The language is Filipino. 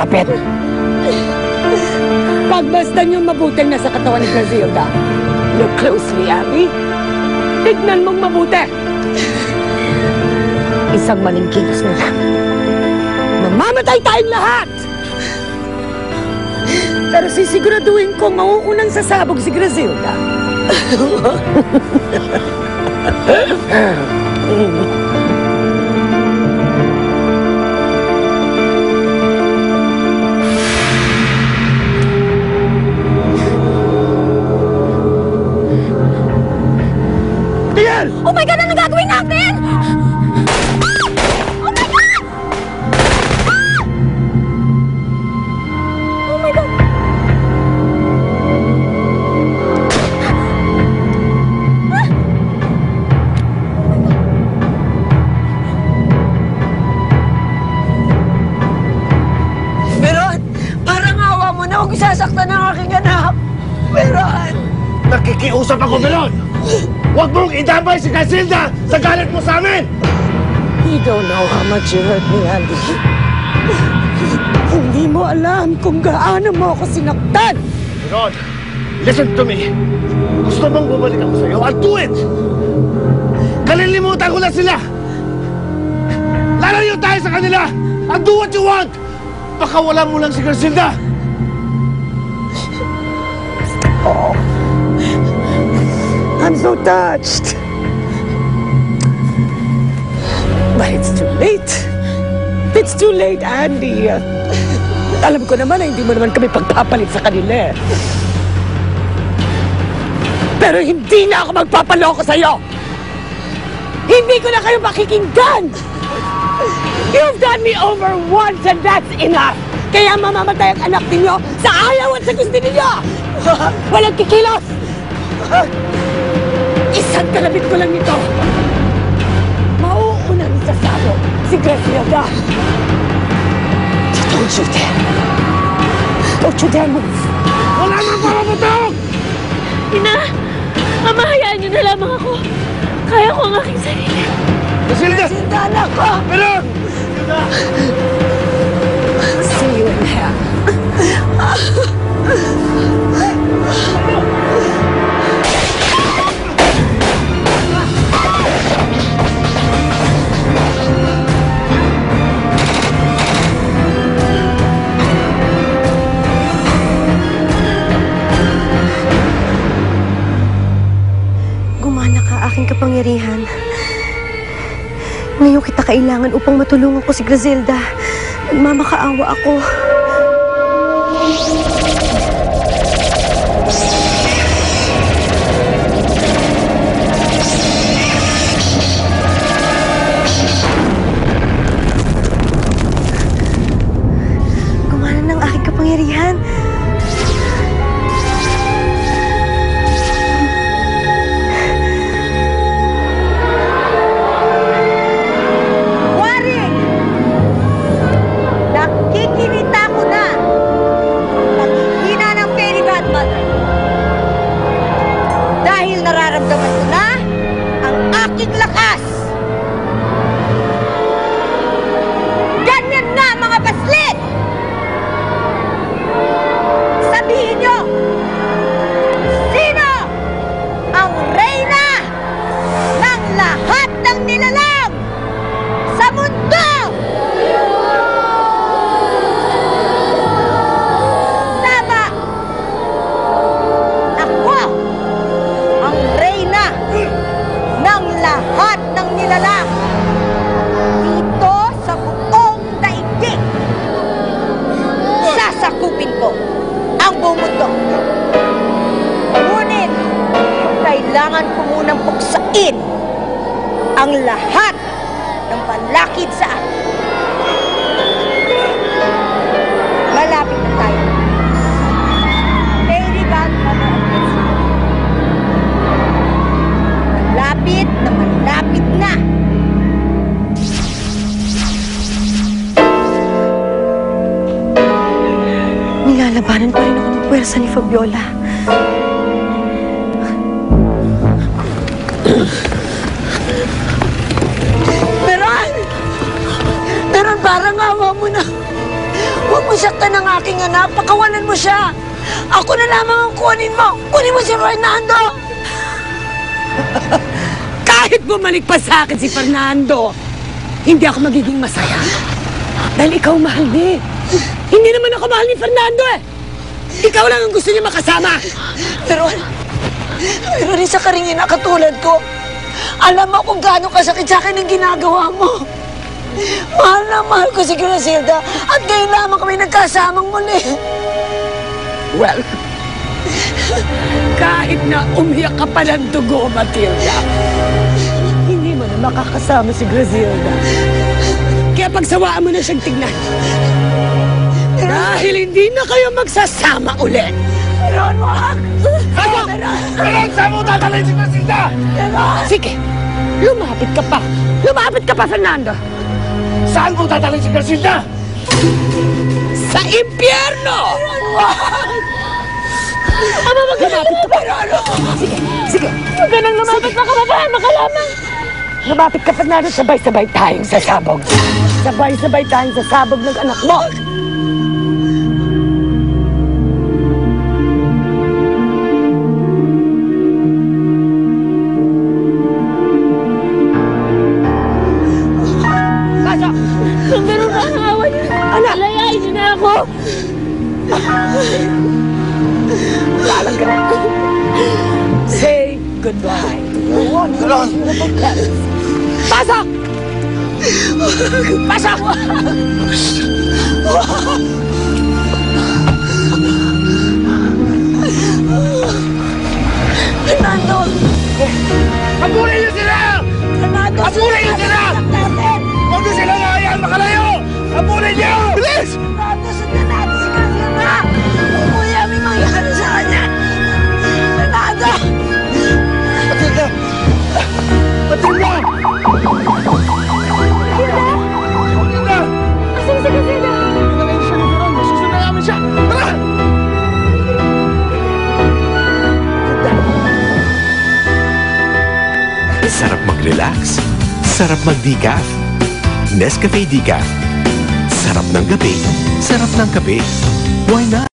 malapit. Pagmasdan yung mabuting nasa katawan ni Grazilda. Look closely, Abby. Tignan mong mabuti. Isang maling kilos na lang. Mamamatay tayong lahat! Pero sisiguraduhin ko mauunang sasabog si Grazilda. Oh my God! Ano gagawin natin? Oh my God! Oh my God! Meron! Parang awa mo na huwag sasaktan ang aking anak! Meron! Nakikiusap ako, Meron! Huwag mong idamay si Grazilda sa galit mo sa amin! You don't know how much you hurt me, Andy. Hindi mo alam kung gaano mo ako sinaktan! Meron, listen to me. Gusto mong bumalik ako sa'yo? I'll do it! Kalilimutan ko na sila! Lalayo tayo sa kanila! I'll do what you want! Baka wala mo lang si Grazilda! Oh. I'm so touched. But it's too late. It's too late, Andy. Alam ko naman na hindi mo naman kami pagpapalit sa kanila. Pero hindi na ako magpapaloko sa'yo. Hindi ko na kayo makikinggan. You've done me over once and that's enough. Kaya mamamatay ang anak ninyo sa ayaw at sa gusto ninyo. Walang kikilos. Isang kalabit ko lang ito. Mauunang sasabog si Grazilda. Don't you dare. Don't you dare move. Wala nang pamamatog! Ina! Ama, hayaan niyo na lamang ako. Kaya ko ang aking sarili. Grazilda! Grazilda, anak ko! Meron! See you in hell. Gumana ka, aking kapangyarihan. Ngayon kita kailangan upang matulungan ko si Grazilda. Nagmamakaawa ako. Gumana ng aking kapangyarihan. Nakikinita ko na ang hina ng fairy godmother. Dahil nararamdaman ko na ang aking lakas. Ganyan na mga baslit! Sabihin nyo, sino ang reyna ng lahat ng nilalang sa mundo? Lahat ng nilalang dito sa buong daigdig. Sasakupin ko ang buong mundo. Ngunit kailangan ko munang buksain ang lahat ng palakid sa akin. Malapit na tayo. Fairy Godmother of Grazilda. Malapit na malapit na. Nilalabanan pa rin ako ng puwersa ni Fabiola. Meron! Meron, parang awa mo na. Huwag mo saktan ang aking anak. Pakawalan mo siya. Ako na lamang ang kunin mo. Kunin mo si Fernando. Kahit bumalik pa sa akin si Fernando, hindi ako magiging masaya. Dahil ikaw mahal ni. Hindi naman ako mahal ni Fernando eh. Ikaw lang ang gusto niya makasama. Pero rin sa karingin na katulad ko, alam mo kung gaano kasakit sa akin ang ginagawa mo. Mahal na mahal ko si Grasilda at ngayon lamang kami nagkasamang muli. Well, kahit na umiyak ka pa ng dugo, Matilda, hindi mo na makakasama si Grasilda. Kaya pagsawaan mo na siyang tignan. Dahil hindi na kayo magsasama ulit. Meron mo! Meron! Saan mo tatalay si Grasilda? Sige, lumapit ka pa. Lumapit ka pa, Fernando. Saan mo tatalay si Grasilda? Sa impyerno! Ama, Lumapit ka pa. Sige, sige. Huwag ka nang lumapit na kababahan, makalamang. Lumapit ka, Fernando. Sabay-sabay tayong sasabog. Sabay-sabay tayong sasabog ng anak mo. Pasok! Kung ganun ka ang awa niyo, alayain niyo na ako. Lalang ka na. Say goodbye. Meron! Pasok! Pasok! Fernando! Habulin niyo sila! Fernando! Habulin niyo sila! Huwag niyo sila hayaan makalayo! Habulin niyo! Bilis! Fernando, sundan natin si Grasilda! Kuya, may mangyari sa kanya! Fernando! Matilda! Matilda! Matilda! Asan si Grasilda? Nalayo siya ni Veron. Masusunod namin siya. Tara! Sarap mag-relax. Sarap mag-decaf. Nescafe Decaf. Sarap ng gabi. Sarap ng kape. Why not?